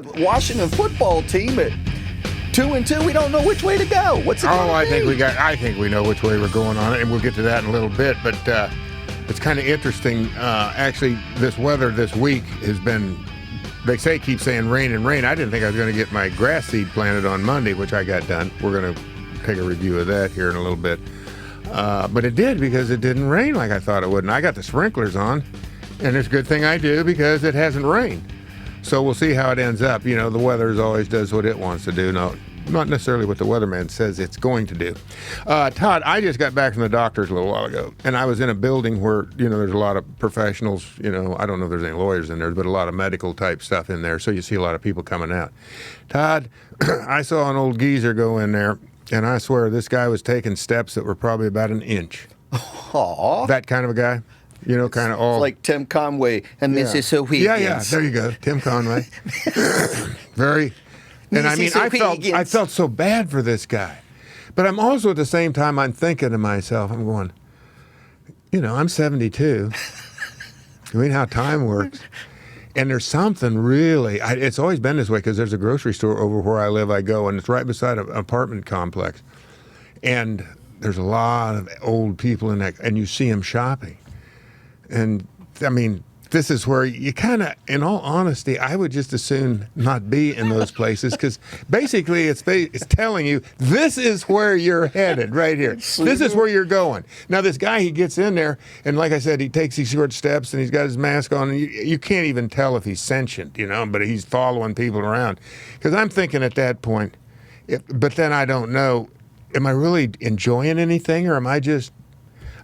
Washington football team at 2-2. We don't know which way to go. What's it gonna be? I think we know which way we're going on it, and we'll get to that in a little bit. But it's kind of interesting. Actually, this weather this week has been. They keep saying rain and rain. I didn't think I was going to get my grass seed planted on Monday, which I got done. We're going to take a review of that here in a little bit. But it did because it didn't rain like I thought it would. And I got the sprinklers on, and it's a good thing I do because it hasn't rained. So we'll see how it ends up. You know, the weather always does what it wants to do. No, not necessarily what the weatherman says it's going to do. Todd, I just got back from the doctor's a little while ago, and I was in a building where, you know, there's a lot of professionals, you know, I don't know if there's any lawyers in there, but a lot of medical type stuff in there, so you see a lot of people coming out. Todd, I saw an old geezer go in there, and I swear this guy was taking steps that were probably about an inch. Aww. That kind of a guy? You know, kind of all... like Tim Conway and Mrs. O'Higgins. Yeah, there you go, Tim Conway. Very... And I mean, I felt so bad for this guy. But I'm also at the same time, I'm thinking to myself, I'm going, you know, I'm 72. I mean, how time works. And there's something really, it's always been this way because there's a grocery store over where I live, I go, and it's right beside an apartment complex. And there's a lot of old people in that, and you see them shopping. And, I mean, this is where you kind of, in all honesty, I would just as soon not be in those places because basically it's telling you this is where you're headed right here. This is where you're going. Now this guy, he gets in there and like I said, he takes these short steps and he's got his mask on and you can't even tell if he's sentient, you know, but he's following people around. Because I'm thinking at that point, but then I don't know, am I really enjoying anything or am I just,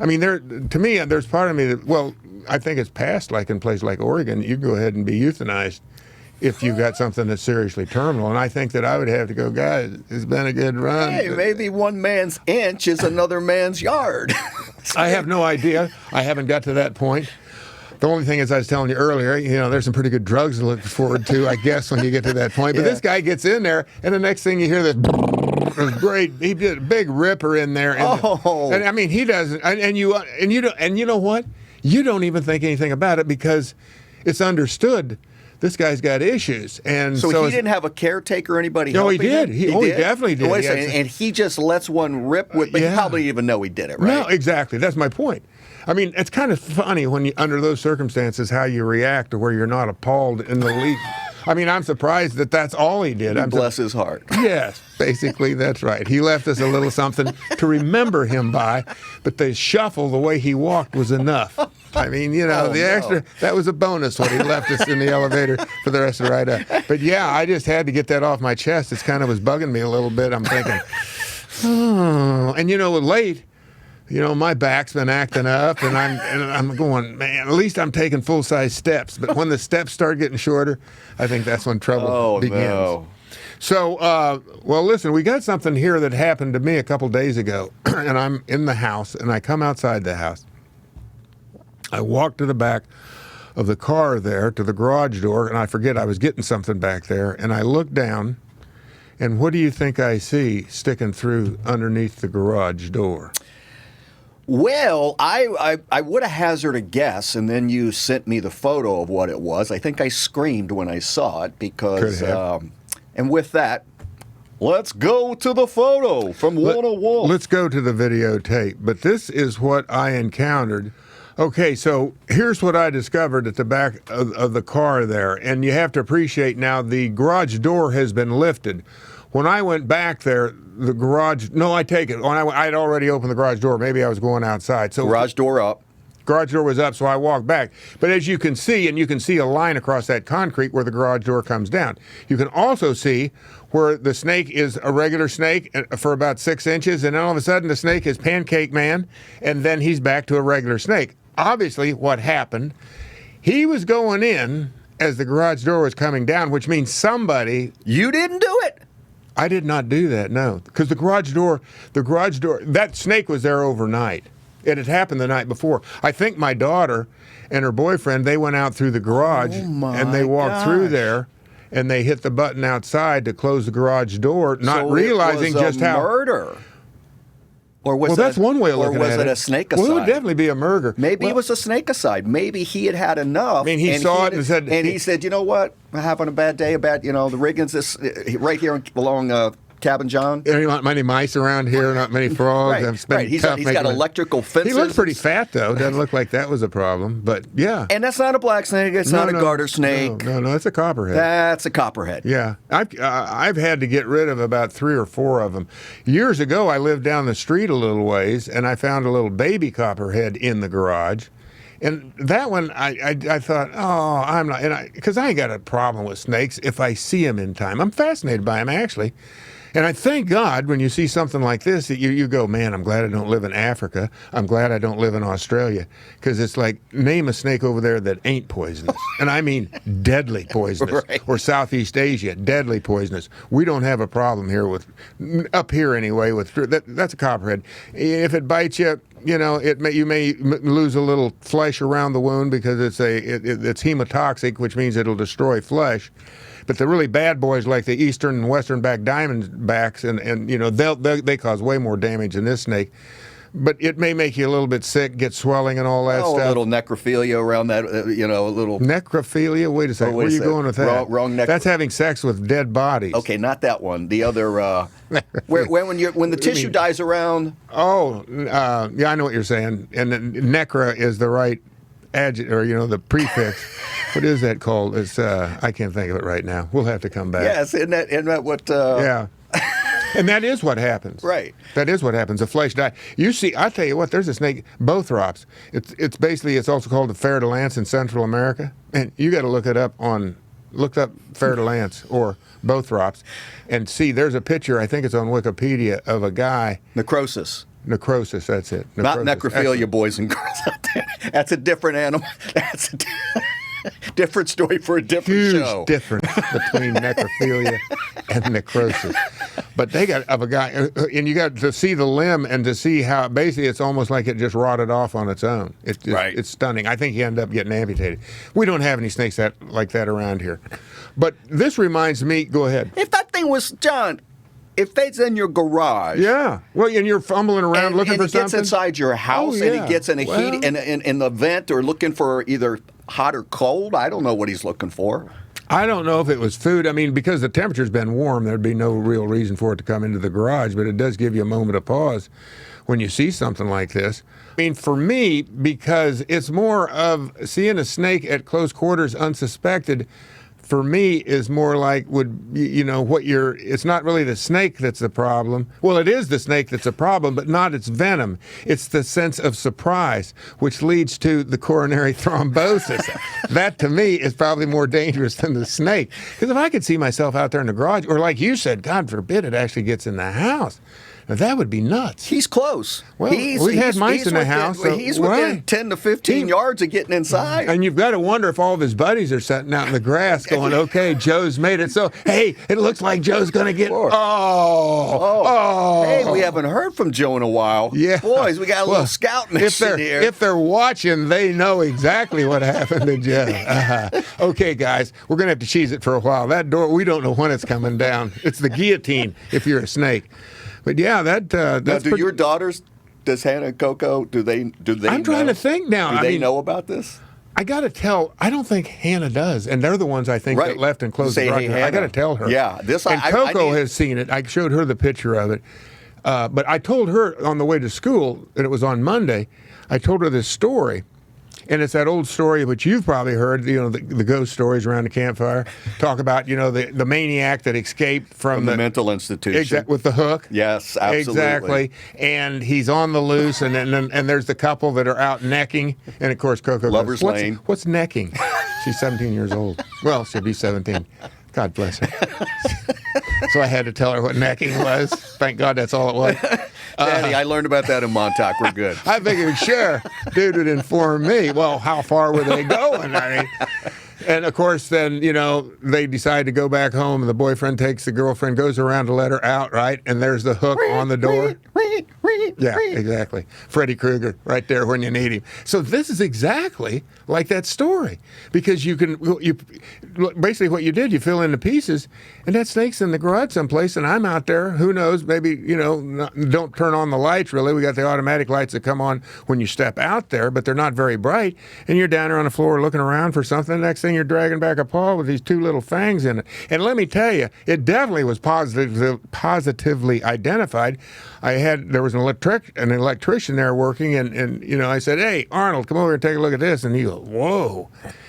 I mean, to me, there's part of me that, well, I think it's past, like in places like Oregon, you go ahead and be euthanized if you've got something that's seriously terminal. And I think that I would have to go, guys, it's been a good run. Hey, maybe one man's inch is another man's yard. I have no idea. I haven't got to that point. The only thing is, I was telling you earlier, you know, there's some pretty good drugs to look forward to, I guess, when you get to that point. But this guy gets in there, and the next thing you hear this great, he did a big ripper in there. And I mean, he doesn't, and you know what? You don't even think anything about it because it's understood this guy's got issues. And so he didn't have a caretaker or anybody helping him? No, he did. He definitely did. Wait a second, and he just lets one rip with, but he probably didn't even know he did it, right? No, exactly. That's my point. I mean, it's kind of funny when you, under those circumstances, how you react to where you're not appalled in the least. I mean, I'm surprised that that's all he did. Bless his heart. Yes, basically, that's right. He left us a little something to remember him by, but the shuffle, the way he walked was enough. I mean, you know, extra, that was a bonus when he left us in the elevator for the rest of the ride up. But yeah, I just had to get that off my chest. It kind of was bugging me a little bit. I'm thinking, oh, and you know, late. You know, my back's been acting up, and I'm going, man, at least I'm taking full-size steps. But when the steps start getting shorter, I think that's when trouble begins. No. So, well, listen, we got something here that happened to me a couple days ago, and I'm in the house, and I come outside the house. I walk to the back of the car there to the garage door, and I forget I was getting something back there, and I look down, and what do you think I see sticking through underneath the garage door? Well, I would have hazarded a guess, and then you sent me the photo of what it was. I think I screamed when I saw it because, and with that, let's go to the photo from 101. Let's go to the videotape. But this is what I encountered. Okay, so here's what I discovered at the back of the car there, and you have to appreciate now the garage door has been lifted. When I went back there, the garage, no, I take it. When I'd already opened the garage door. Maybe I was going outside. So garage door up. Garage door was up, so I walked back. But as you can see, and you can see a line across that concrete where the garage door comes down. You can also see where the snake is a regular snake for about 6 inches, and then all of a sudden the snake is Pancake Man, and then he's back to a regular snake. Obviously, what happened, he was going in as the garage door was coming down, which means somebody... You didn't do it. I did not do that, no. Because the garage door, that snake was there overnight. It had happened the night before. I think my daughter and her boyfriend, they went out through the garage and they walked through there and they hit the button outside to close the garage door, not realizing just how... murder. Or was that's one way of looking at it. Or was it a snake aside? Well, it would definitely be a murder. Maybe it was a snake aside. Maybe he had enough. I mean, he saw it and said... And he said, you know what? I'm having a bad day about, the Riggins, right here along Cabin John. There aren't many mice around here, not many frogs. Right. He's got electrical fences. He looks pretty fat, though. Doesn't look like that was a problem. But, yeah. And that's not a black snake. It's not a garter snake. No, it's a copperhead. That's a copperhead. Yeah. I've had to get rid of about 3 or 4 of them. Years ago, I lived down the street a little ways, and I found a little baby copperhead in the garage. And that one, I thought, I'm not, because I ain't got a problem with snakes if I see them in time. I'm fascinated by them, actually. And I thank God when you see something like this that you go, man, I'm glad I don't live in Africa. I'm glad I don't live in Australia. Because it's like, name a snake over there that ain't poisonous. And I mean deadly poisonous. Right. Or Southeast Asia, deadly poisonous. We don't have a problem here up here anyway, that's a copperhead. If it bites you, you may lose a little flesh around the wound because it's hemotoxic, which means it'll destroy flesh. But the really bad boys, like the eastern and western back diamondbacks, and they cause way more damage than this snake. But it may make you a little bit sick, get swelling and all that stuff. A little necrophilia around that, a little... Necrophilia? Wait a second. Where are you going with that? Wrong That's having sex with dead bodies. Okay, not that one. The other... when the tissue dies around... Yeah, I know what you're saying. And necra is the right adjective, or, the prefix. What is that called? It's I can't think of it right now. We'll have to come back. Yes, isn't that what... Yeah. And that is what happens. Right. That is what happens. The flesh dies. You see, I tell you what, there's a snake, Bothrops. It's also called the fer de lance in Central America. And you got to look up fer de lance or Bothrops and see, there's a picture, I think it's on Wikipedia, of a guy. Necrosis, that's it. Necrosis. Not necrophilia, boys and girls out there. That's a different animal. That's a different story for a different show. Huge difference between necrophilia and necrosis. But they got of a guy, and you got to see the limb and to see how basically it's almost like it just rotted off on its own. It's stunning. I think he ended up getting amputated. We don't have any snakes like that around here. But this reminds me. Go ahead. If that thing was John. If it's in your garage, yeah, well, and you're fumbling around looking for something, and it gets inside your house, and it gets in heat in the vent, or looking for either hot or cold. I don't know what he's looking for. I don't know if it was food. I mean, because the temperature's been warm, there'd be no real reason for it to come into the garage. But it does give you a moment of pause when you see something like this. I mean, for me, because it's more of seeing a snake at close quarters, unsuspected. For me, is more like it's not really the snake that's the problem. Well, it is the snake that's a problem, but not its venom. It's the sense of surprise, which leads to the coronary thrombosis. That, to me, is probably more dangerous than the snake. Because if I could see myself out there in the garage, or like you said, God forbid it actually gets in the house. Now, that would be nuts. He's close. Well, we had mice in the house. He's within 10 to 15 yards of getting inside. And you've got to wonder if all of his buddies are sitting out in the grass going, okay, Joe's made it. So, hey, it looks like Joe's going to get... Hey, we haven't heard from Joe in a while. Yeah. Boys, we got a little scout mission here. If they're watching, they know exactly what happened to Joe. Okay, guys, we're going to have to cheese it for a while. That door, we don't know when it's coming down. It's the guillotine if you're a snake. But yeah, that's now, your daughters, does Hannah and Coco, do they I'm trying to think now. Do they know about this? I got to tell, I don't think Hannah does. And they're the ones I think that left and closed the garage. Hey, I got to tell her. Yeah. And Coco has seen it. I showed her the picture of it. But I told her on the way to school, and it was on Monday, I told her this story. And it's that old story which you've probably heard, the ghost stories around the campfire. Talk about, the maniac that escaped from the mental institution. With the hook. Yes, absolutely. Exactly. And he's on the loose, and there's the couple that are out necking. And, of course, Coco Lover's goes, Lane. What's necking? She's 17 years old. Well, she'll be 17. God bless her. So I had to tell her what necking was. Thank God that's all it was. Daddy, I learned about that in Montauk. We're good. I figured, sure, dude would inform me. Well, how far were they going? And, of course, then, they decide to go back home, and the boyfriend takes the girlfriend, goes around to let her out, right? And there's the hook on the door. Yeah, exactly. Freddy Krueger right there when you need him. So this is exactly like that story, because you basically what you did, you fill in the pieces, and that snake's in the garage someplace, and I'm out there, who knows, maybe, don't turn on the lights really. We got the automatic lights that come on when you step out there, but they're not very bright, and you're down there on the floor looking around for something. Next thing, you're dragging back a paw with these two little fangs in it. And let me tell you, it definitely was positively identified. There was an electrician there working, and I said, "Hey, Arnold, come over and take a look at this." And he goes, "Whoa."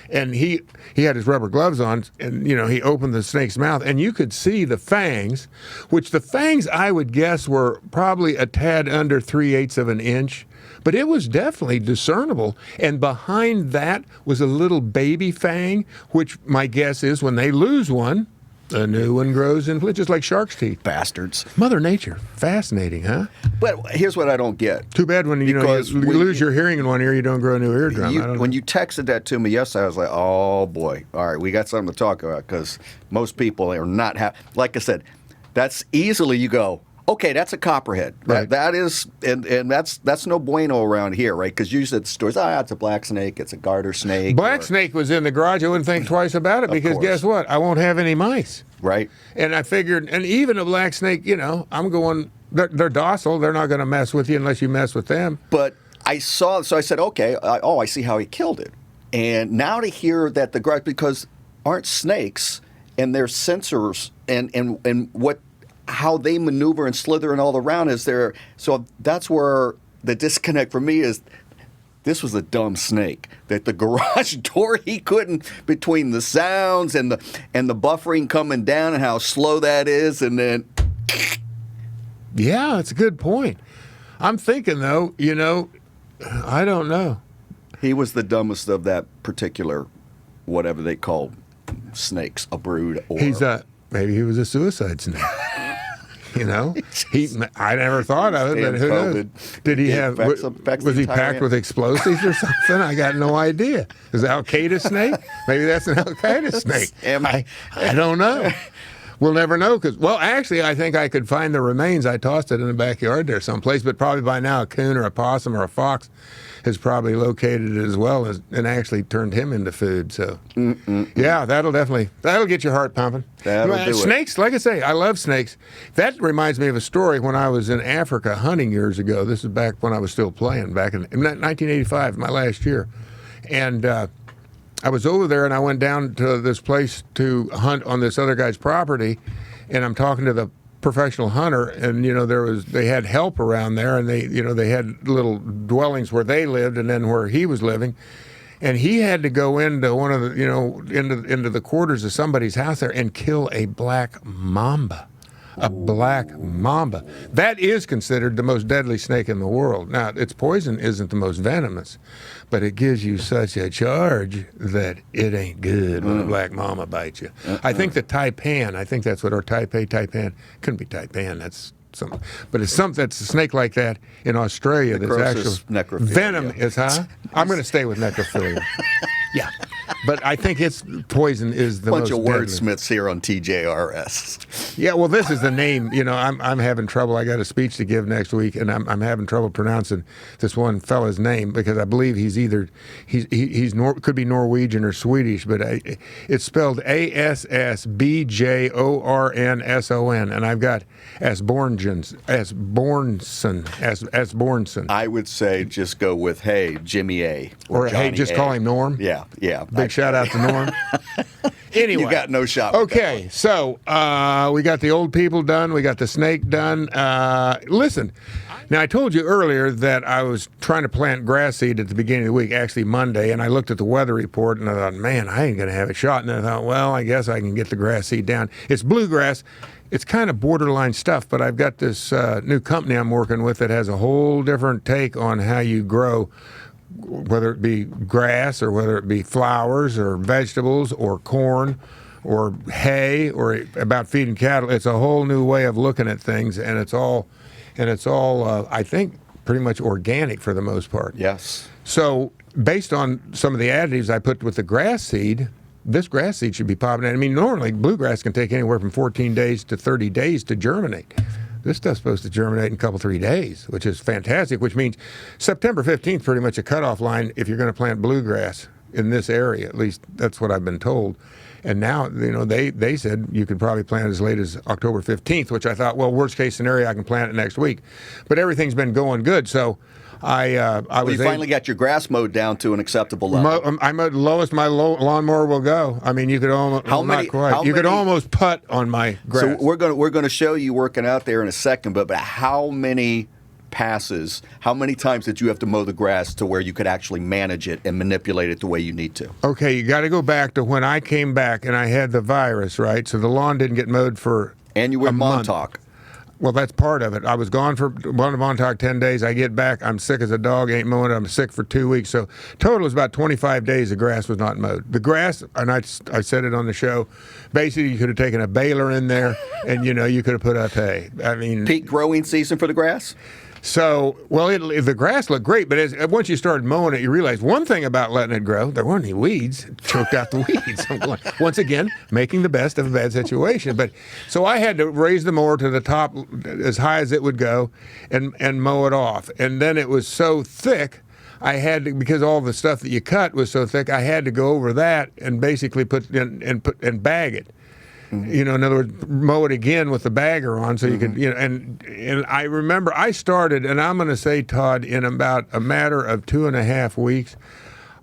And he had his rubber gloves on, and he opened the snake's mouth, and you could see the fangs, which the fangs I would guess were probably a tad under 3/8 of an inch, but it was definitely discernible. And behind that was a little baby fang, which my guess is when they lose one, a new one grows in, just like shark's teeth. Bastards. Mother Nature. Fascinating, huh? But here's what I don't get. Too bad when you lose your hearing in one ear, you don't grow a new eardrum. When you texted that to me yesterday, I was like, oh boy, all right, we got something to talk about, because most people are not like I said, that's easily you go, okay, that's a copperhead. Right. That is, and that's no bueno around here, right? Because usually the stories, it's a black snake, it's a garter snake. Black snake was in the garage. I wouldn't think twice about it, because guess what? I won't have any mice. Right. And I figured, and even a black snake, I'm going, they're docile. They're not going to mess with you unless you mess with them. But I said, okay, I see how he killed it. And now to hear that the garage, because aren't snakes and their sensors and how they maneuver and slither and all around is there. So that's where the disconnect for me is. This was a dumb snake. That the garage door, he couldn't, between the sounds and the buffering coming down and how slow that is, and then. Yeah, it's a good point. I'm thinking though, I don't know. He was the dumbest of that particular, whatever they call snakes, a brood, or maybe he was a suicide snake. I never thought of it, but who knows? Did he have? Was he packed with explosives or something? I got no idea. Is it Al Qaeda snake? Maybe that's an Al Qaeda snake. I don't know. We'll never know, actually, I think I could find the remains. I tossed it in the backyard there someplace, but probably by now a coon or a possum or a fox has probably located it as well and actually turned him into food. So, yeah, that'll get your heart pumping. That'll do snakes, like I say, I love snakes. That reminds me of a story when I was in Africa hunting years ago. This is back when I was still playing, back in 1985, my last year. And I was over there, and I went down to this place to hunt on this other guy's property, and I'm talking to the professional hunter, and they had help around there, and they had little dwellings where they lived and then where he was living, and he had to go into one of the into the quarters of somebody's house there and kill a black mamba. A black mamba. That is considered the most deadly snake in the world. Now, its poison isn't the most venomous, but it gives you such a charge that it ain't good when a black mamba bites you. I think the taipan, I think that's what our taipan, couldn't be taipan, that's something. But it's something that's a snake like that in Australia. Necrosis, that's actual venom is, huh? I'm going to stay with necrophilia. Yeah. But I think its poison is the most deadly. Bunch of wordsmiths here on TJRS. Yeah, well, this is the name. I'm having trouble. I got a speech to give next week, and I'm having trouble pronouncing this one fella's name, because I believe he's could be Norwegian or Swedish, but it's spelled Assbjornson, and I've got Asbornson. I would say just go with, hey, Jimmy A. Or hey, just call him Norm. Yeah. Big shout out to Norm. Anyway. You got no shot with okay, so we got the old people done. We got the snake done. Listen, now I told you earlier that I was trying to plant grass seed at the beginning of the week, actually Monday, and I looked at the weather report, and I thought, man, I ain't going to have a shot. And I thought, well, I guess I can get the grass seed down. It's bluegrass. It's kind of borderline stuff, but I've got this new company I'm working with that has a whole different take on how you grow, whether it be grass or whether it be flowers or vegetables or corn or hay or about feeding cattle. It's a whole new way of looking at things, and it's all I think pretty much organic for the most part. Yes. So based on some of the additives I put with the grass seed, this grass seed should be popping out. I mean, normally bluegrass can take anywhere from 14 days to 30 days to germinate. this stuff's supposed to germinate in a couple, 3 days, which is fantastic, which means September 15th pretty much a cutoff line if you're going to plant bluegrass in this area. At least that's what I've been told. And now, they said you could probably plant as late as October 15th, which I thought, well, worst case scenario, I can plant it next week. But everything's been going good, so you finally got your grass mowed down to an acceptable level. I mowed the lowest my lawnmower will go. I mean, you could almost could almost putt on my grass. So we're going to show you working out there in a second. But how many passes? How many times did you have to mow the grass to where you could actually manage it and manipulate it the way you need to? Okay, you got to go back to when I came back and I had the virus, right? So the lawn didn't get mowed for and you were Montauk. Well, that's part of it. I was gone for Montauk 10 days. I get back. I'm sick as a dog. Ain't mowing it. I'm sick for 2 weeks. So total was about 25 days the grass was not mowed. The grass, and I said it on the show, basically you could have taken a baler in there and, you could have put up hay. I mean, peak growing season for the grass? So, well, the grass looked great, but once you started mowing it, you realized one thing about letting it grow, there weren't any weeds. It choked out the weeds. I'm going, once again, making the best of a bad situation. But so I had to raise the mower to the top as high as it would go and mow it off. And then it was so thick, I had to, because all the stuff that you cut was so thick, I had to go over that and basically put and bag it. In other words, mow it again with the bagger on so you could, and I remember I started, and I'm going to say, Todd, in about a matter of 2.5 weeks,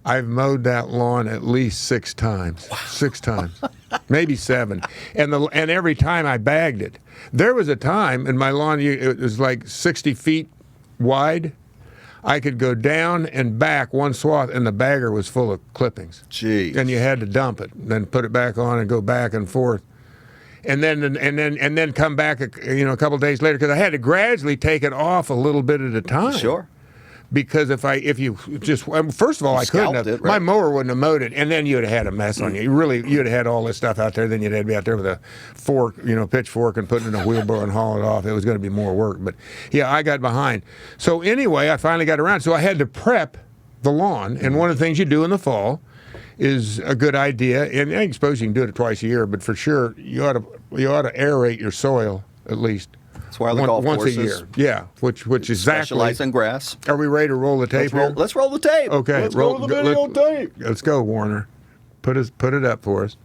I've mowed that lawn at least 6 times. Wow. 6 times. Maybe 7. And every time I bagged it. There was a time in my lawn, it was like 60 feet wide. I could go down and back one swath, and the bagger was full of clippings. Jeez. And you had to dump it, and then put it back on and go back and forth. And then come back, a couple of days later, because I had to gradually take it off a little bit at a time. Sure. Because if you just first of all, I couldn't have. Right? My mower wouldn't have mowed it, and then you'd have had a mess on you. You'd have had all this stuff out there. Then you'd have to be out there with a fork, pitchfork, and put it in a wheelbarrow and haul it off. It was going to be more work. But yeah, I got behind. So anyway, I finally got around. So I had to prep the lawn, and one of the things you do in the fall is a good idea, and I suppose you can do it twice a year, but for sure you ought to aerate your soil at least. That's why I like once a year. Yeah, which exactly. Specialize in grass. Are we ready to roll the tape? Let's roll the tape. Okay, let's roll the video tape. Let's go, Warner. Put it up for us.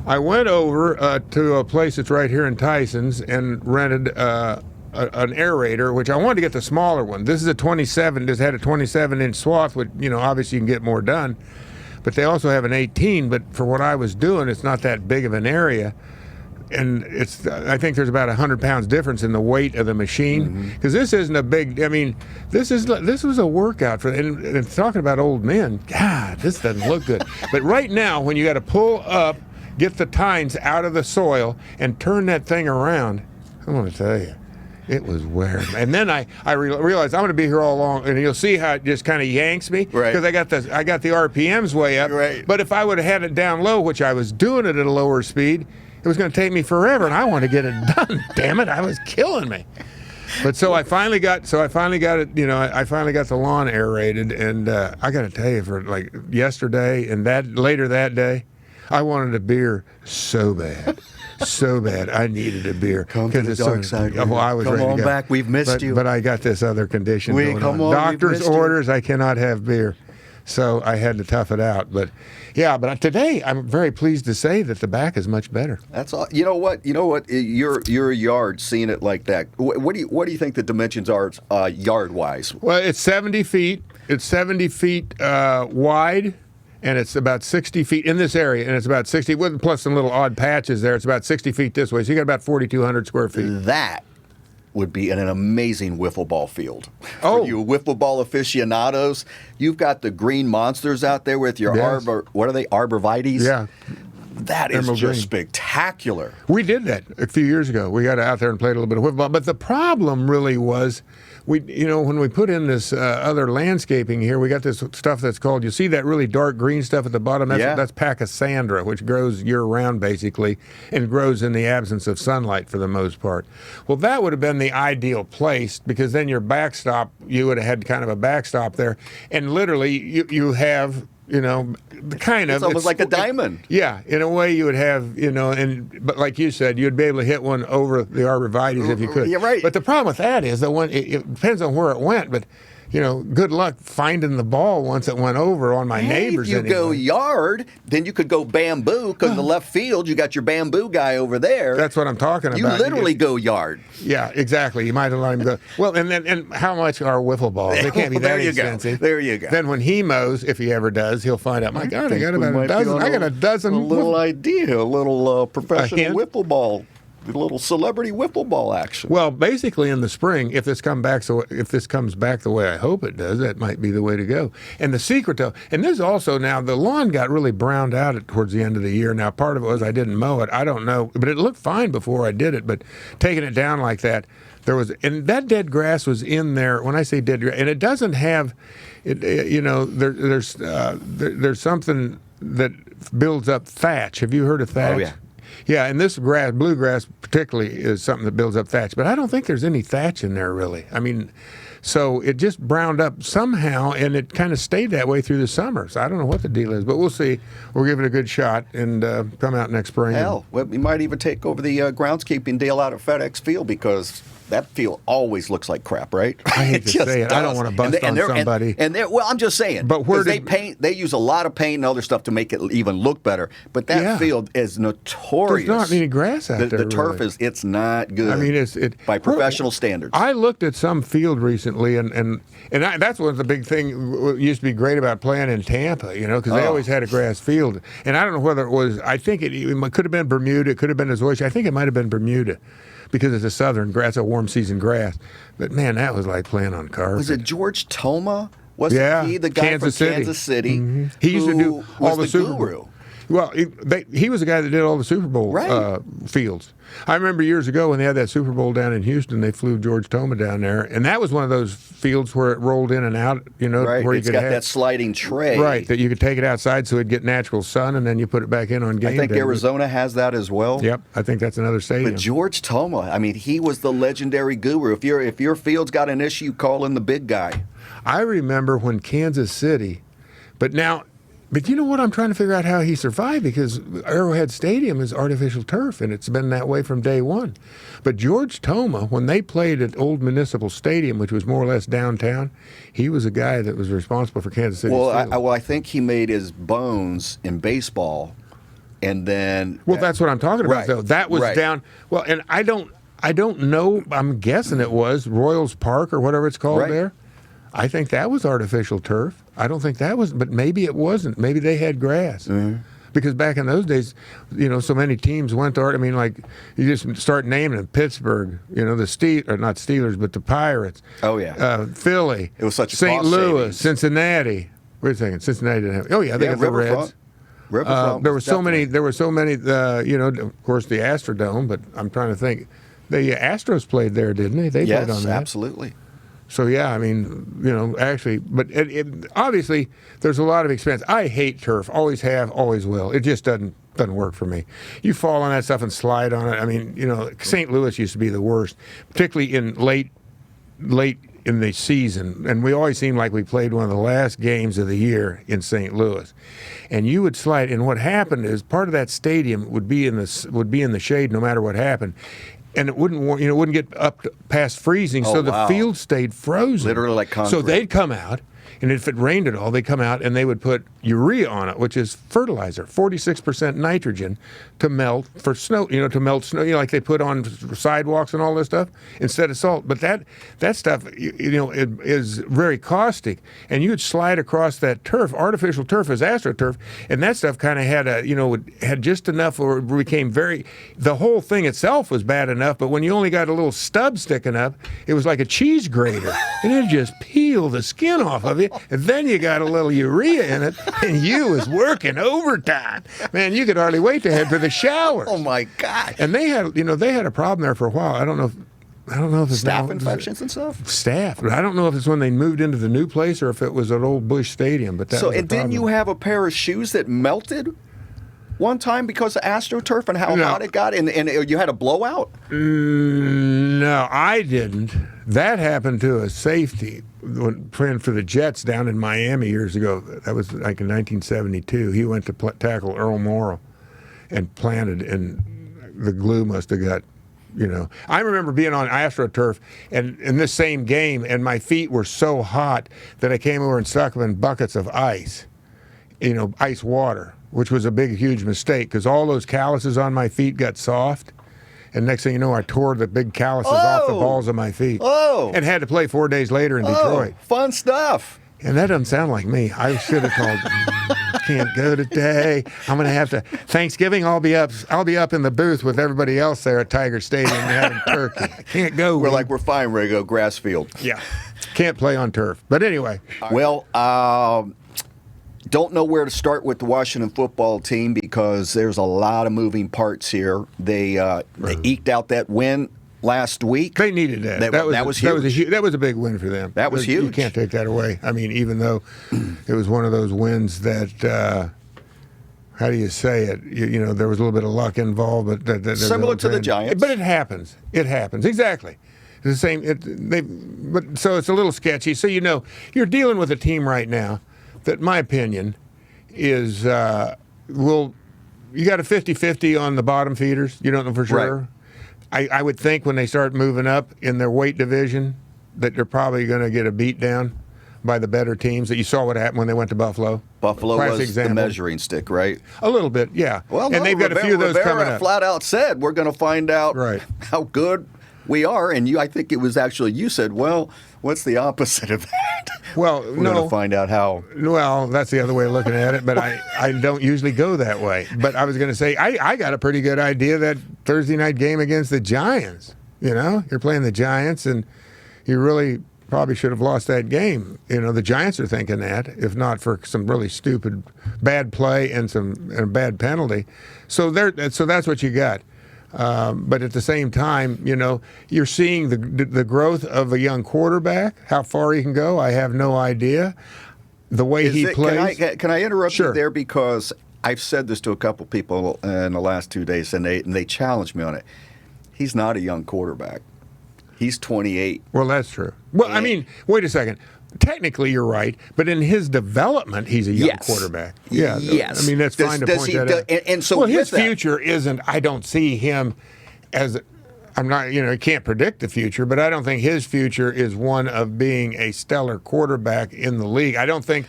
I went over to a place that's right here in Tyson's and rented an aerator, which I wanted to get the smaller one. This is a 27. This had a 27-inch swath, which obviously you can get more done. But they also have an 18, but for what I was doing, it's not that big of an area. And I think there's about 100 pounds difference in the weight of the machine. Because this isn't a big, this was a workout for, and talking about old men, God, this doesn't look good. But right now, when you got to pull up, get the tines out of the soil, and turn that thing around, I want to tell you, it was wearing. And then I realized I'm going to be here all along, and you'll see how it just kind of yanks me, because I got the RPMs way up. Right. But if I would have had it down low, which I was doing it at a lower speed, it was going to take me forever, and I want to get it done. Damn it, I was killing me. But so I finally got it. I finally got the lawn aerated, and I got to tell you, for like yesterday and later that day, I wanted a beer so bad. So bad, I needed a beer. Come to the dark side. Well, I was come ready on to go. back. We've missed you. But I got this other condition going on. Doctor's orders. I cannot have beer, so I had to tough it out. But yeah, but today I'm very pleased to say that the back is much better. That's all. You know what? Your yard, seeing it like that. What do you think the dimensions are yard wise? Well, it's 70 feet. It's 70 feet wide. And it's about 60 feet in this area, and it's about 60, plus some little odd patches there. It's about 60 feet this way, so you got about 4,200 square feet. That would be an amazing wiffle ball field. Oh. For you wiffle ball aficionados, you've got the green monsters out there with your arborvitaes? Yeah. That is Emerald just green. spectacular. We did that a few years ago. We got out there and played a little bit of wiffle ball. But the problem really was, when we put in this other landscaping here, we got this stuff that's called, you see that really dark green stuff at the bottom? That's Pachysandra, which grows year-round basically, and grows in the absence of sunlight for the most part. Well, that would have been the ideal place, because then your backstop, you would have had kind of a backstop there. And literally, you have kind of. It's almost like a diamond. Yeah, in a way you would have, but like you said, you'd be able to hit one over the arborvitaes if you could. You're right. But the problem with that is that it depends on where it went, but good luck finding the ball once it went over on my neighbors. If you go yard, then you could go bamboo, because the left field, you got your bamboo guy over there. That's what I'm talking about. You literally go yard. Yeah, exactly. You might have let him go. Well, and how much are wiffle balls? They can't be that expensive. There you go. Then when he mows, if he ever does, he'll find out, my God, I got about a dozen. I got a dozen. A little idea, a little professional wiffle ball. A little celebrity wiffle ball action. Well, basically in the spring, if this comes back the way I hope it does, that might be the way to go. And the secret, though, and there's also now the lawn got really browned out towards the end of the year. Now, part of it was I didn't mow it. I don't know, but it looked fine before I did it. But taking it down like that, and that dead grass was in there. When I say dead grass, and it doesn't have, there's something that builds up thatch. Have you heard of thatch? Oh yeah. Yeah, and this grass, bluegrass particularly, is something that builds up thatch. But I don't think there's any thatch in there, really. I mean, so it just browned up somehow, and it kind of stayed that way through the summer. So I don't know what the deal is, but we'll see. We'll give it a good shot and come out next spring. Hell, we might even take over the groundskeeping deal out at FedEx Field, because that field always looks like crap, right? I hate to say it. I don't want to bust on somebody. Well, I'm just saying. But where they use a lot of paint and other stuff to make it even look better. But that field is notorious. There's not any grass out there. The turf it's not good. I mean, by professional standards. I looked at some field recently, and that's one of the big thing used to be great about playing in Tampa, because they always had a grass field. And I don't know whether it was. I think it could have been Bermuda. It could have been Azoysia. I think it might have been Bermuda, because it's a southern grass, a warm season grass. But man, that was like playing on carpet. Was it George Toma? Wasn't he the guy from Kansas City? Mm-hmm. He used to do all the Super Bowl. Well, he was the guy that did all the Super Bowl fields. I remember years ago when they had that Super Bowl down in Houston, they flew George Toma down there, and that was one of those fields where it rolled in and out, right. Where you could have that sliding tray. Right, that you could take it outside so it'd get natural sun, and then you put it back in on game day. I think Arizona has that as well. Yep, I think that's another stadium. But George Toma, I mean, he was the legendary guru. If your field's got an issue, call in the big guy. I remember when Kansas City, but you know what? I'm trying to figure out how he survived, because Arrowhead Stadium is artificial turf, and it's been that way from day one. But George Toma, when they played at Old Municipal Stadium, which was more or less downtown, he was a guy that was responsible for Kansas City. Well, I think he made his bones in baseball, and then. Well, that's what I'm talking about, though. That was down. Well, and I don't know. I'm guessing it was Royals Park or whatever it's called there. I think that was artificial turf. I don't think that was, but maybe it wasn't. Maybe they had grass. Mm-hmm. Because back in those days, so many teams went to art. I mean, like, you just start naming them. Pittsburgh, the not Steelers, but the Pirates. Oh, yeah. Philly. It was such a St. Louis, savings. Cincinnati. Wait a second. Cincinnati didn't have. Oh, yeah, they got the Reds. Riverfront there were so many, of course, the Astrodome, but I'm trying to think. The Astros played there, didn't they? They played on that. Yes, absolutely. So, yeah, I mean, actually, but obviously there's a lot of expense. I hate turf, always have, always will. It just doesn't work for me. You fall on that stuff and slide on it. I mean, St. Louis used to be the worst, particularly in late in the season. And we always seemed like we played one of the last games of the year in St. Louis. And you would slide, and what happened is part of that stadium would be in the shade no matter what happened. And it wouldn't get up past freezing, so the field stayed frozen. Literally like concrete. So they'd come out, and if it rained at all, they'd come out and they would put urea on it, which is fertilizer, 46% nitrogen, to melt for snow. To melt snow, like they put on sidewalks and all this stuff instead of salt. But that stuff, it is very caustic. And you would slide across that turf, artificial turf is AstroTurf, and that stuff kind of had had just enough, or it became the whole thing itself was bad enough. But when you only got a little stub sticking up, it was like a cheese grater, and it just peeled the skin off of you. And then you got a little urea in it, and you was working overtime. Man, you could hardly wait to head for the shower. Oh my God! And they had a problem there for a while. I don't know if it's staph infections and stuff. Staph. But I don't know if it's when they moved into the new place or if it was at Old Bush Stadium. But that was didn't you have a pair of shoes that melted? one time because of AstroTurf and how hot it got, and you had a blowout? No, I didn't. That happened to a safety when playing for the Jets down in Miami years ago. That was like in 1972. He went to tackle Earl Morrall and planted, and the glue must have got, I remember being on AstroTurf and in this same game, and my feet were so hot that I came over and stuck them in buckets of ice, ice water, which was a big, huge mistake because all those calluses on my feet got soft. And next thing you know, I tore the big calluses off the balls of my feet. Oh. And had to play 4 days later in Detroit. Fun stuff. And that doesn't sound like me. I should have called. Can't go today. I'm going to have to. Thanksgiving, I'll be up in the booth with everybody else there at Tiger Stadium having turkey. I can't go. We're fine, Riggo. Grass field. Yeah. Can't play on turf. But anyway. Well, don't know where to start with the Washington football team because there's a lot of moving parts here. They eked out that win last week. They needed that. That was huge. That was a big win for them. That was huge. You can't take that away. I mean, even though it was one of those wins that, how do you say it? There was a little bit of luck involved, but similar to the Giants. But it happens. It happens exactly. It's the same. But so it's a little sketchy. So you're dealing with a team right now that, my opinion, is you got a 50-50 on the bottom feeders. You don't know for sure. Right. I would think when they start moving up in their weight division that they're probably going to get a beat down by the better teams. That you saw what happened when they went to Buffalo. Buffalo was the measuring stick, right? A little bit, yeah. Well, and they've got a few of those coming up. Flat out said we're going to find out how good we are, and I think it was actually you said, well, what's the opposite of that? Well, we're going to find out how. Well, that's the other way of looking at it, but I don't usually go that way. But I was going to say, I got a pretty good idea that Thursday night game against the Giants, you're playing the Giants, and you really probably should have lost that game. The Giants are thinking that, if not for some really stupid bad play and a bad penalty. So that's what you got. But at the same time, you're seeing the growth of a young quarterback. How far he can go, I have no idea. The way he plays. Can I interrupt Sure. you there because I've said this to a couple people in the last 2 days, and they challenged me on it. He's not a young quarterback. He's 28. Well, that's true. Well, I mean, wait a second. Technically, you're right, but in his development, he's a young quarterback. Yeah, yes. I mean, that's fine to point that out. And so, his future isn't. I don't see him as. I'm not. I can't predict the future, but I don't think his future is one of being a stellar quarterback in the league. I don't think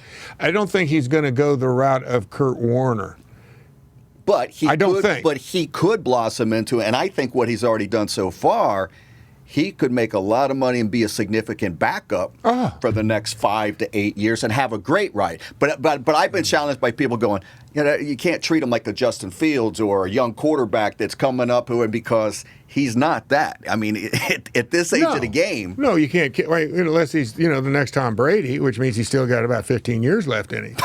he's going to go the route of Kurt Warner. But he could blossom into, and I think what he's already done so far. He could make a lot of money and be a significant backup for the next 5 to 8 years and have a great ride. But I've been challenged by people going, you can't treat him like a Justin Fields or a young quarterback that's coming up because he's not that. I mean, at this age of the game. No, you can't. Right, unless he's the next Tom Brady, which means he's still got about 15 years left in him.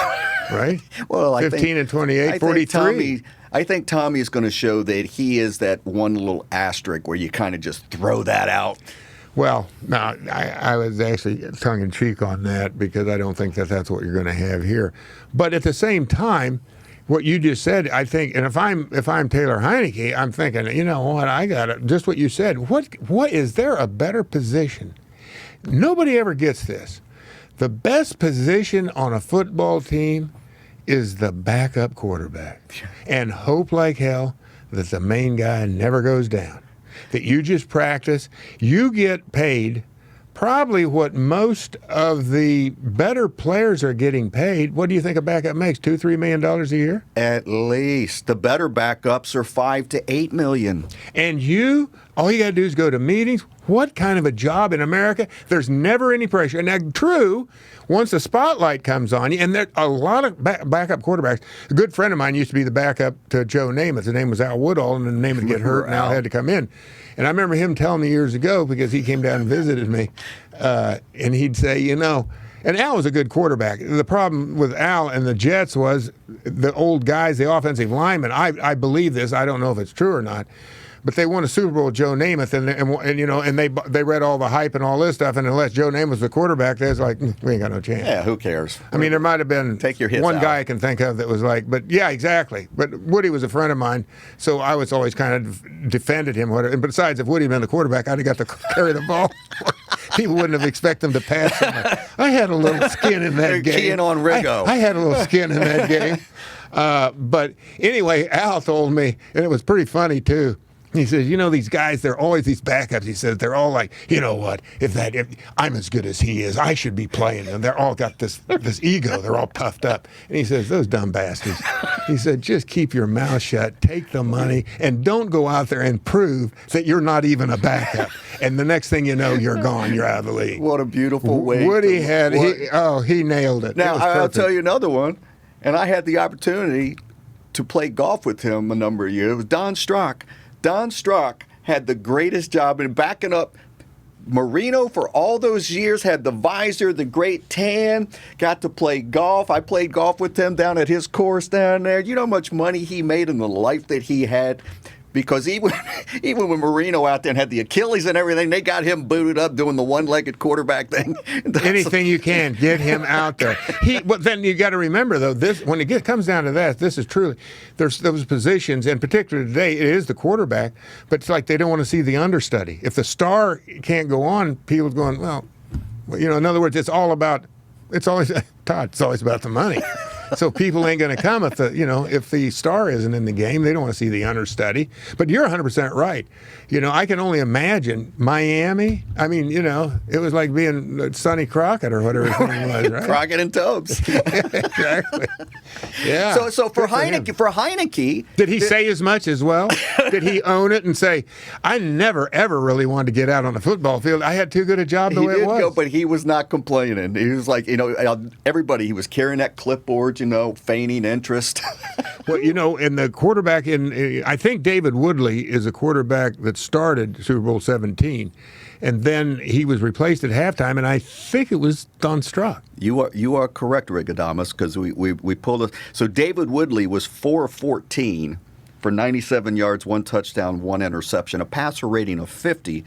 Right? Well, 15 and 28, 43. I think Tommy is going to show that he is that one little asterisk where you kind of just throw that out. Well, no, I was actually tongue-in-cheek on that because I don't think that's what you're going to have here. But at the same time, what you just said, I think, and if I'm Taylor Heineke, I'm thinking, what, I got it. Just what you said. What is there a better position? Nobody ever gets this. The best position on a football team is the backup quarterback, and hope like hell that the main guy never goes down, that you just practice. You get paid probably what most of the better players are getting paid. What do you think a backup makes, $2-3 million a year? At least. The better backups are $5 to $8 million. And all you got to do is go to meetings. What kind of a job in America? There's never any pressure. Now, true, once the spotlight comes on you, and there are a lot of backup quarterbacks. A good friend of mine used to be the backup to Joe Namath. His name was Al Woodall, and the name would get hurt, and Al had to come in. And I remember him telling me years ago, because he came down and visited me, and he'd say, and Al was a good quarterback. The problem with Al and the Jets was the old guys, the offensive linemen. I believe this. I don't know if it's true or not. but they won a Super Bowl with Joe Namath, and they read all the hype and all this stuff, and unless Joe Namath was the quarterback, they was like, we ain't got no chance. Yeah, who cares? I mean, there might have been Take your hits one out. guy I can think of that was like, but yeah, exactly. But Woody was a friend of mine, so I was always kind of defended him. And besides, if Woody had been the quarterback, I'd have got to carry the ball. People wouldn't have expected him to pass so much. I had a little skin in that game. Keying on Riggo. I had a little skin in that game. But anyway, Al told me, and it was pretty funny too. He says, these guys, they're always these backups. He says, they're all like, you know what, if I'm as good as he is, I should be playing. And they're all got this ego. They're all puffed up. And he says, those dumb bastards. He said, just keep your mouth shut, take the money, and don't go out there and prove that you're not even a backup. And the next thing you know, you're gone. You're out of the league. What a beautiful way. Woody he nailed it. Now, It was I'll perfect. tell you another one. And I had the opportunity to play golf with him a number of years. It was Don Strock. Don Strock had the greatest job in backing up Marino for all those years, had the visor, the great tan, got to play golf. I played golf with him down at his course down there. You know how much money he made in the life that he had? Because even when Marino out there and had the Achilles and everything, they got him booted up doing the one-legged quarterback thing. Anything you can, get him out there. But then you got to remember, though, when it comes down to that, this is truly, there's those positions, and particularly today, it is the quarterback, but it's like they don't want to see the understudy. If the star can't go on, people's going, well, in other words, it's always about the money. So people ain't going to come if the star isn't in the game. They don't want to see the understudy. But you're 100% right. I can only imagine Miami. I mean, it was like being Sonny Crockett or whatever his name was, right? Crockett and Tubbs. Exactly. Yeah. So for Heineke, did he say as much as well? Did he own it and say, I never ever really wanted to get out on the football field. I had too good a job the way it was. Go, but he was not complaining. He was like, everybody. He was carrying that clipboard, feigning interest. Well, and the quarterback I think David Woodley is a quarterback that started Super Bowl 17, and then he was replaced at halftime, and I think it was Don Strock. You are correct, Riggodamus, because we pulled it. So David Woodley was 4 of 14 for 97 yards, 1 touchdown, 1 interception, a passer rating of 50.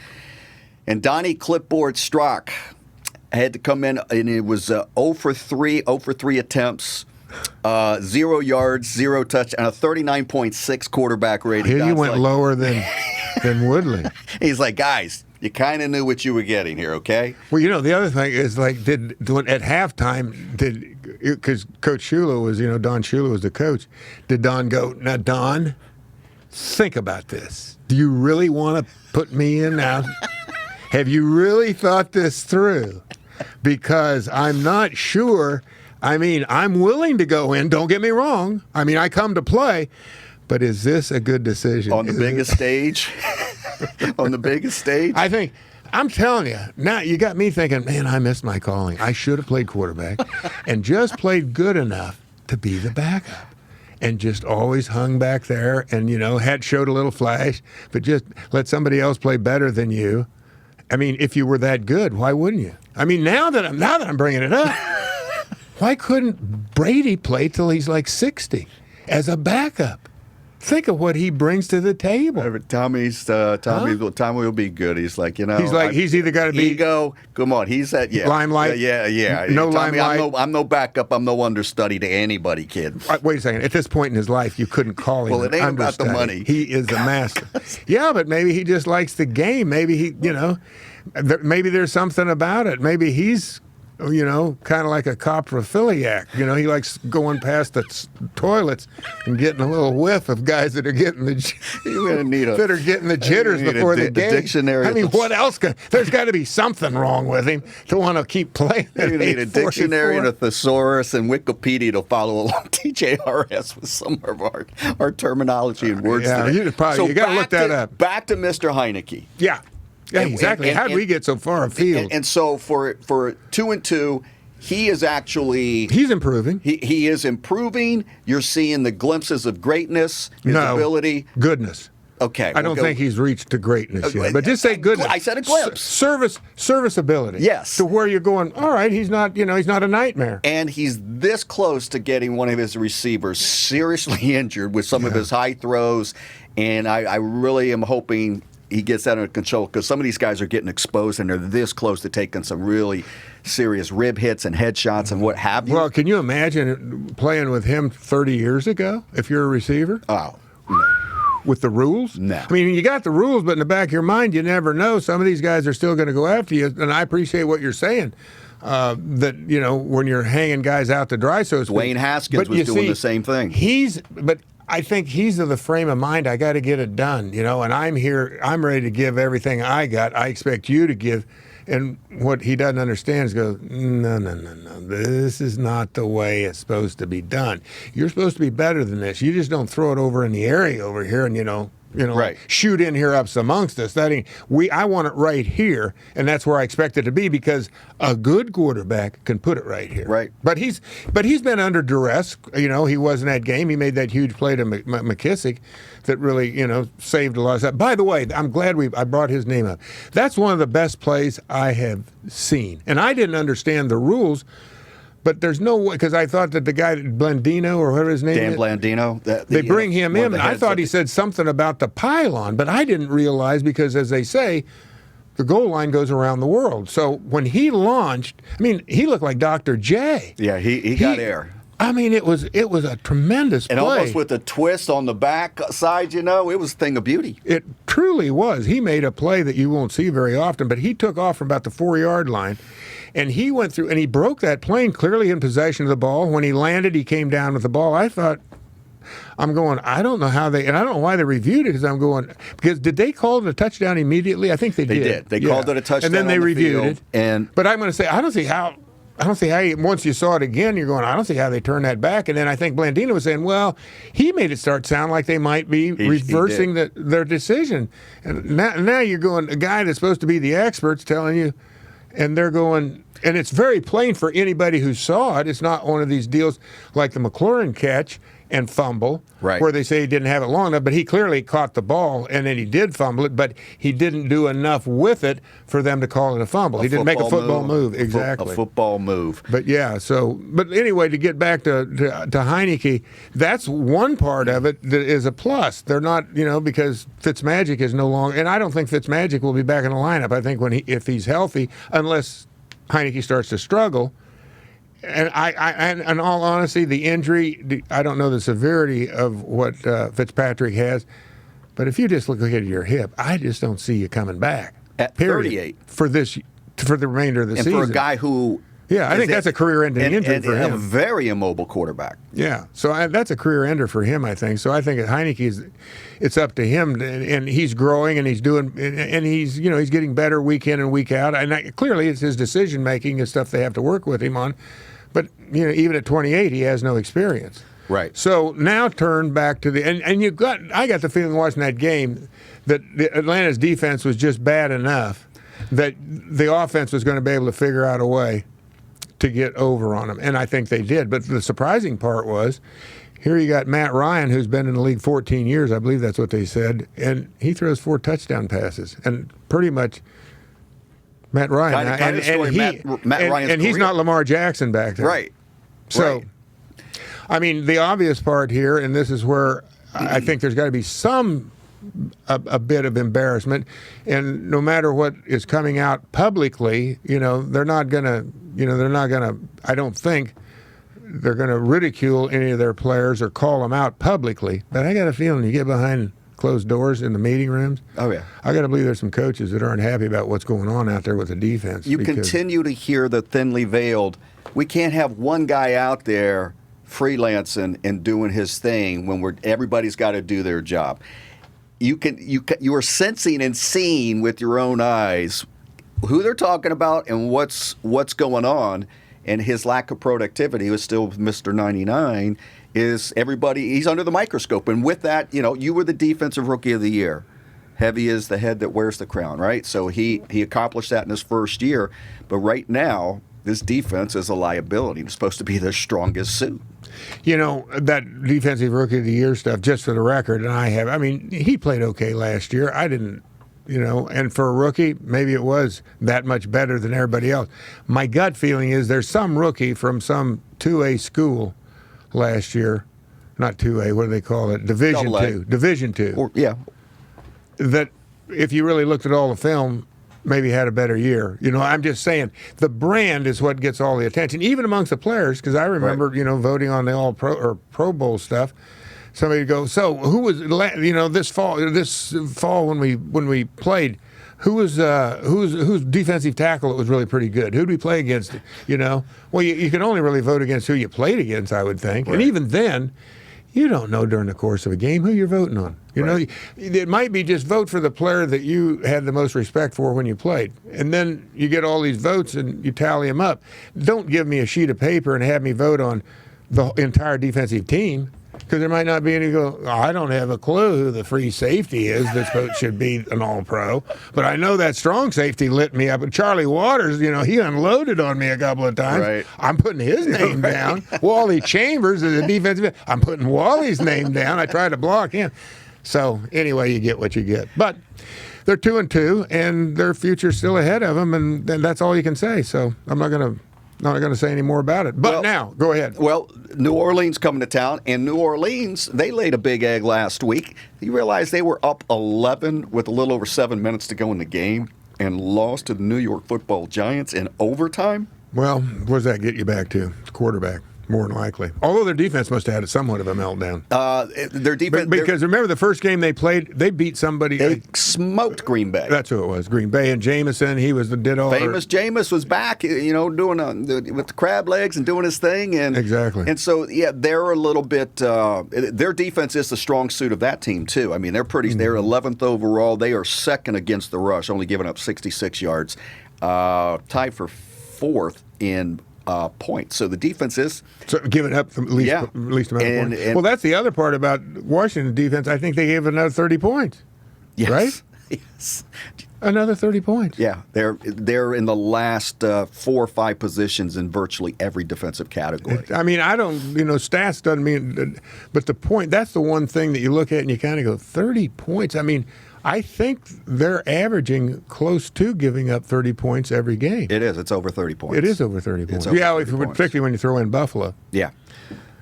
And Donnie Clipboard Strock had to come in, and it was 0 for 3 attempts. 0 yards, 0 touch, and a 39.6 quarterback rating. Here you went lower than Woodley. He's like, guys, you kind of knew what you were getting here, okay? Well, the other thing is like, at halftime, because Coach Shula was, Don Shula was the coach. Did Don go, now Don, think about this. Do you really want to put me in now? Have you really thought this through? Because I'm not sure. I mean, I'm willing to go in. Don't get me wrong. I mean, I come to play. But is this a good decision? On the biggest stage? On the biggest stage? I think, I'm telling you, now you got me thinking, man, I missed my calling. I should have played quarterback and just played good enough to be the backup. And just always hung back there and, showed a little flash, but just let somebody else play better than you. I mean, if you were that good, why wouldn't you? I mean, now that I'm bringing it up, why couldn't Brady play till he's like 60 as a backup? Think of what he brings to the table. Tommy will be good. He's like, he's either got to be ego. Come on, he's that limelight. Yeah. No Tommy, limelight. I'm no backup. I'm no understudy to anybody, kid. Wait a second. At this point in his life, you couldn't call him. Well, it ain't understudy. about the money. He is the master. Yeah, but maybe he just likes the game. Maybe he, maybe there's something about it. Maybe he's kind of like a coprophiliac. He likes going past the toilets and getting a little whiff of guys that are getting the jitters before the game. Dictionary. I mean, what else? There's got to be something wrong with him to want to keep playing. You need a dictionary and a thesaurus and Wikipedia to follow along TJRS with some of our terminology and words. Yeah, you got to look that up. Back to Mr. Heineke. Yeah. Yeah, exactly. How did we get so far afield? And so for 2-2, he is actually... He's improving. He is improving. You're seeing the glimpses of greatness, his ability. Goodness. Okay. I don't think he's reached to greatness yet. But just say goodness. I said a glimpse. Serviceability. Yes. To where you're going, all right, he's not a nightmare. And he's this close to getting one of his receivers seriously injured with some of his high throws. And I really am hoping he gets that under control, because some of these guys are getting exposed and they're this close to taking some really serious rib hits and headshots and what have you. Well, can you imagine playing with him 30 years ago if you're a receiver? Oh, no. With the rules? No. I mean, you got the rules, but in the back of your mind, you never know. Some of these guys are still going to go after you, and I appreciate what you're saying. That, when you're hanging guys out to dry, so to speak. Dwayne Haskins was doing the same thing. But I think he's of the frame of mind, I got to get it done, and I'm here, I'm ready to give everything I got. I expect you to give. And what he doesn't understand is no, this is not the way it's supposed to be done. You're supposed to be better than this. You just don't throw it over in the area over here and, right. shoot in here up amongst us. I want it right here, and that's where I expect it to be, because a good quarterback can put it right here. Right. But he's been under duress. He was in that game. He made that huge play to McKissick that really, saved a lot of stuff. By the way, I'm glad I brought his name up. That's one of the best plays I have seen. And I didn't understand the rules, but there's no way, because I thought that the guy, Blandino or whatever his name is. Dan Blandino. They bring him in, and I thought he said something about the pylon, but I didn't realize, because as they say, the goal line goes around the world. So when he launched, he looked like Dr. J. Yeah, he got air. It was a tremendous play. And almost with a twist on the back side, it was a thing of beauty. It truly was. He made a play that you won't see very often, but he took off from about the 4-yard line, and he went through, and he broke that plane clearly in possession of the ball. When he landed, he came down with the ball. I thought, I don't know how and I don't know why they reviewed it, because did they call it a touchdown immediately? I think they did. They called it a touchdown. And then they reviewed it. But I'm going to say, I don't see how once you saw it again, you're going, I don't see how they turned that back. And then I think Blandino was saying, well, he made it sound like they might be reversing their decision. And now you're going, a guy that's supposed to be the expert's telling you, and they're going, and it's very plain for anybody who saw it. It's not one of these deals like the McLaurin catch and fumble, where they say he didn't have it long enough, but he clearly caught the ball, and then he did fumble it, but he didn't do enough with it for them to call it a fumble. He didn't make a football move. Exactly. A football move. But but anyway, to get back to Heinicke, that's one part of it that is a plus. They're not, because Fitzmagic is no longer, and I don't think Fitzmagic will be back in the lineup. I think if he's healthy, unless Heinicke starts to struggle. And in all honesty, the injury, I don't know the severity of what Fitzpatrick has, but if you just look at your hip, I just don't see you coming back. At 38. For the remainder of the season. And for a guy who... Yeah, I think that's a career-ending injury for him. A very immobile quarterback. Yeah, so that's a career ender for him, I think. So I think at Heinicke, it's up to him, and he's growing, and he's doing, and he's getting better week in and week out. And clearly, it's his decision making and stuff they have to work with him on. But even at 28, he has no experience. Right. So now turn back to I got the feeling watching that game that Atlanta's defense was just bad enough that the offense was going to be able to figure out a way to get over on them, and I think they did. But the surprising part was, here you got Matt Ryan, who's been in the league 14 years, I believe that's what they said, and he throws 4 touchdown passes, and pretty much Matt Ryan, and he's not Lamar Jackson back there, right? So, the obvious part here, and this is where I think there's got to be a bit of embarrassment, and no matter what is coming out publicly, they're not gonna, I don't think they're gonna ridicule any of their players or call them out publicly. But I got a feeling you get behind closed doors in the meeting rooms. Oh yeah, I got to believe there's some coaches that aren't happy about what's going on out there with the defense. You continue to hear the thinly veiled. We can't have one guy out there freelancing and doing his thing when everybody's got to do their job. You are sensing and seeing with your own eyes who they're talking about and what's going on, and his lack of productivity was still Mr. 99. Is everybody? He's under the microscope, and with that, you were the defensive rookie of the year. Heavy is the head that wears the crown, right? So he accomplished that in his first year, but right now this defense is a liability. It's supposed to be their strongest suit. You know, that defensive rookie of the year stuff, just for the record, and I mean, he played okay last year. I didn't, you know, and for a rookie, maybe it was that much better than everybody else. My gut feeling is there's some rookie from some 2A school last year, not 2A, what do they call it? Division II. Division II. Or, yeah. That if you really looked at all the film, maybe had a better year. You know, I'm just saying the brand is what gets all the attention, even amongst the players, because I remember, you know, voting on the All-Pro or Pro Bowl stuff. Somebody would go, so who was, you know, this fall when we played, whose defensive tackle was really pretty good? Who'd we play against? You know, well, you can only really vote against who you played against, I would think, and even then, you don't know during the course of a game who you're voting on. You know, it might be just vote for the player that you had the most respect for when you played. And then you get all these votes and you tally them up. Don't give me a sheet of paper and have me vote on the entire defensive team, because there might not be any go, oh, I don't have a clue who the free safety is that should be an All-Pro. But I know that strong safety lit me up. And Charlie Waters, you know, he unloaded on me a couple of times. Right. I'm putting his name down. Wally Chambers is a defensive. I'm putting Wally's name down. I tried to block him. So anyway, you get what you get. But they're 2-2, and their future's still ahead of them, and that's all you can say. So I'm not going to say any more about it. But well, now, go ahead. Well, New Orleans coming to town, and New Orleans, they laid a big egg last week. You realize they were up 11 with a little over 7 minutes to go in the game and lost to the New York Football Giants in overtime? Well, what does that get you back to? Quarterback. More than likely. Although their defense must have had somewhat of a meltdown. Their defense, because remember the first game they played, they beat somebody. They smoked Green Bay. That's who it was. Green Bay and Jameson. He was the ditto. Famous Jameis was back, you know, doing with the crab legs and doing his thing. And exactly. And so yeah, they're a little bit. Their defense is the strong suit of that team too. I mean, they're pretty. Mm-hmm. They're 11th overall. They are second against the rush, only giving up 66 yards, tied for 4th in points. So the defense is giving up the least amount of points. Well, that's the other part about Washington defense. I think they gave another 30 points. Yes. Right? Yes. Another 30 points. Yeah, they're in the last 4 or 5 positions in virtually every defensive category. I mean, I don't, you know, stats doesn't mean, but the point, that's the one thing that you look at and you kind of go, 30 points. I mean, I think they're averaging close to giving up 30 points every game. It is. It's over 30 points. It is over 30 points. Over yeah, 30 points. Particularly when you throw in Buffalo. Yeah.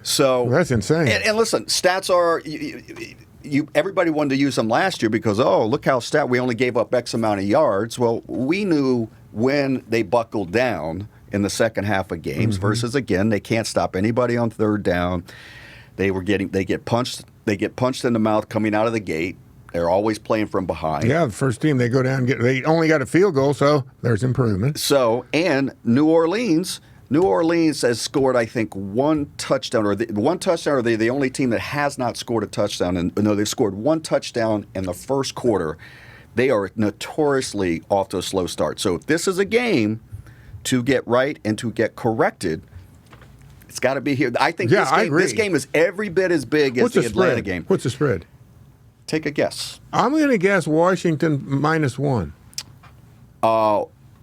So well, that's insane. And listen, stats are everybody wanted to use them last year because look how we only gave up X amount of yards. Well, we knew when they buckled down in the second half of games versus again they can't stop anybody on third down. They get punched in the mouth coming out of the gate. They're always playing from behind. Yeah, the first team they go down and they only got a field goal, so there's improvement. So, and New Orleans has scored, I think, one touchdown, or they're the only team that has not scored a touchdown. And no, they've scored one touchdown in the first quarter. They are notoriously off to a slow start. So if this is a game to get right and to get corrected, it's got to be here. I think this game is every bit as big as the Atlanta game. What's the spread? Take a guess. I'm going to guess Washington -1.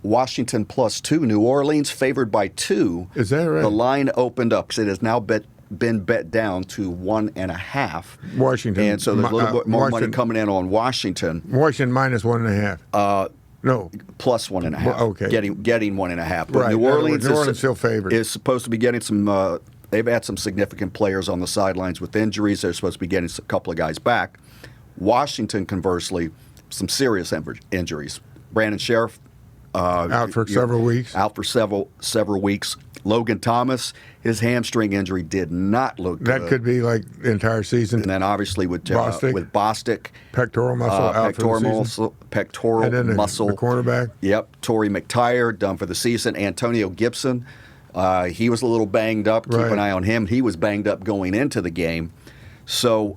Washington +2. New Orleans favored by 2. Is that right? The line opened up because it has now been bet down to 1.5. Washington. And so there's a little bit more money coming in on Washington. Washington -1.5. No. +1.5. Okay. Getting 1.5. But right. New Orleans still favored. Is supposed to be getting some. They've had some significant players on the sidelines with injuries. They're supposed to be getting a couple of guys back. Washington, conversely, some serious injuries. Brandon Sheriff out for several weeks. Out for several weeks. Logan Thomas, his hamstring injury did not look good. That could be like the entire season. And then obviously with Bostic, pectoral muscle out for the season. Pectoral and then muscle. The cornerback. Yep. Torrey McTyer done for the season. Antonio Gibson, he was a little banged up. Keep an eye on him. He was banged up going into the game. So,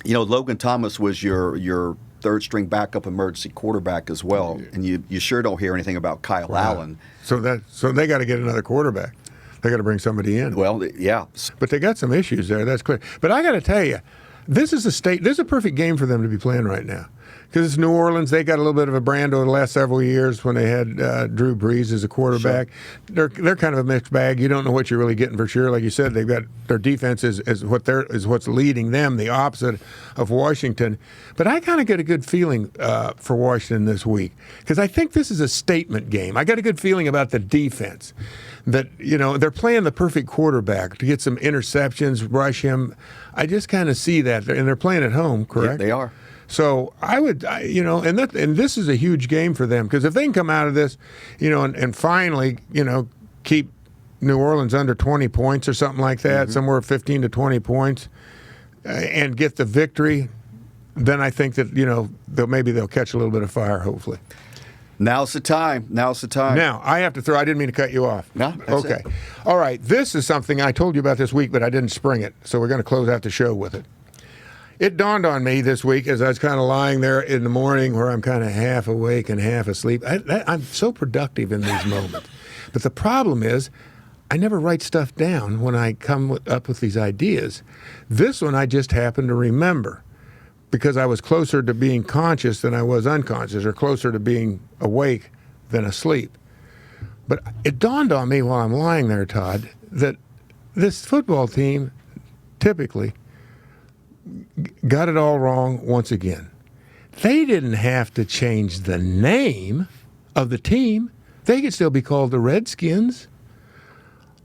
Logan Thomas was your third-string backup emergency quarterback as well, and you sure don't hear anything about Kyle Allen. So they got to get another quarterback. They got to bring somebody in. Well, yeah, but they got some issues there. That's clear. But I got to tell you, this is a perfect game for them to be playing right now, because it's New Orleans. They got a little bit of a brand over the last several years when they had Drew Brees as a quarterback. Sure. They're kind of a mixed bag. You don't know what you're really getting for sure. Like you said, they've got their defense is what's leading them, the opposite of Washington. But I kind of get a good feeling for Washington this week because I think this is a statement game. I got a good feeling about the defense. That, they're playing the perfect quarterback to get some interceptions, rush him. I just kind of see that, and they're playing at home, correct? Yeah, they are. So I would, and this is a huge game for them because if they can come out of this, and finally, keep New Orleans under 20 points or something like that, somewhere 15 to 20 points, and get the victory, then I think that maybe they'll catch a little bit of fire, hopefully. Now's the time. Now, I have to throw. I didn't mean to cut you off. No, that's okay. it. All right. This is something I told you about this week, but I didn't spring it. So we're going to close out the show with it. It dawned on me this week as I was kind of lying there in the morning where I'm kind of half awake and half asleep. I'm so productive in these moments. But the problem is I never write stuff down when I come up with these ideas. This one I just happened to remember because I was closer to being conscious than I was unconscious, or closer to being awake than asleep. But it dawned on me while I'm lying there, Todd, that this football team typically got it all wrong once again. They didn't have to change the name of the team. They could still be called the Redskins.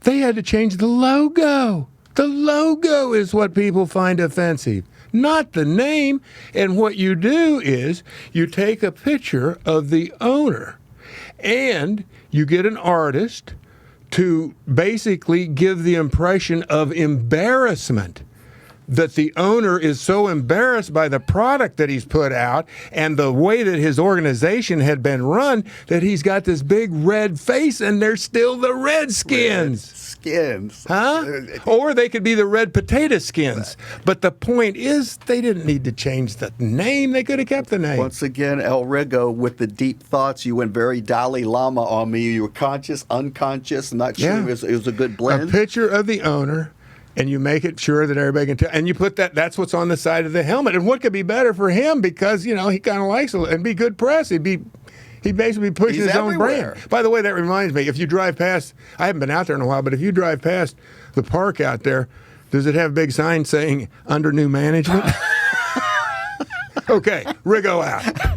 They had to change the logo. The logo is what people find offensive, not the name. And what you do is you take a picture of the owner and you get an artist to basically give the impression of embarrassment, that the owner is so embarrassed by the product that he's put out and the way that his organization had been run that he's got this big red face, and they're still the Redskins. Skins. Huh? Or they could be the red potato skins. But the point is, they didn't need to change the name. They could have kept the name. Once again, El Riggo, with the deep thoughts, you went very Dalai Lama on me. You were conscious, unconscious, not sure. It was a good blend. A picture of the owner, and you make it sure that everybody can tell. And you put that's what's on the side of the helmet. And what could be better for him, because, he kind of likes it and be good press. He'd basically push his own brand. By the way, that reminds me, if you drive past, I haven't been out there in a while, but if you drive past the park out there, does it have a big sign saying under new management? Okay, Riggo out.